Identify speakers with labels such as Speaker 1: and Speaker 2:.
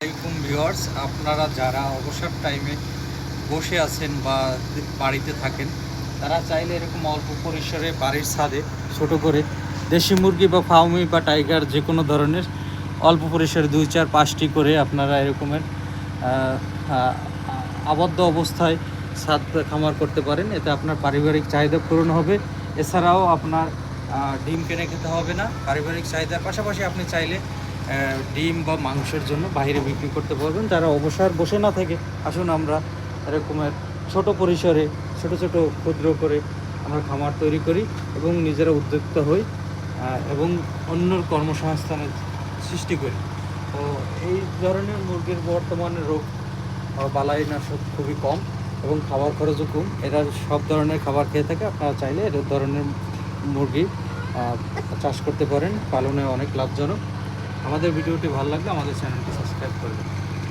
Speaker 1: আসসালামাইকুম ভিউয়ার্স, আপনারা যারা অবসর টাইমে বসে আছেন বা বাড়িতে থাকেন, তারা চাইলে এরকম অল্প পরিসরে বাড়ির ছাদে ছোট করে দেশি মুরগি বা ফার্মি বা টাইগার যে কোনো ধরনের অল্প পরিসরে 2, 4, 5টি করে আপনারা এরকমের আবদ্ধ অবস্থায় ছাদ খামার করতে পারেন। এতে আপনার পারিবারিক চাহিদা পূরণ হবে। এছাড়াও আপনার ডিম কিনে খেতে হবে না। পারিবারিক চাহিদার পাশাপাশি আপনি চাইলে ডিম বা মাংসের জন্য বাইরে বিক্রি করতে পারবেন। যারা অবসর বসে না থাকে, আসুন আমরা এরকমের ছোট পরিসরে ছোট ছোট ক্ষুদ্র করে আমরা খামার তৈরি করি এবং নিজেরা উদ্যোক্তা হই এবং অন্যর কর্মসংস্থানের সৃষ্টি করি। তো এই ধরনের মুরগির বর্তমানে রোগ বালাইনাশক খুবই কম এবং খাবার খরচও কম। এরা সব ধরনের খাবার খেয়ে থাকে। আপনারা চাইলে এর ধরনের মুরগি চাষ করতে পারেন। পালনে অনেক লাভজনক। আমাদের ভিডিওটি ভালো লাগলে আমাদের চ্যানেলটি সাবস্ক্রাইব করবেন।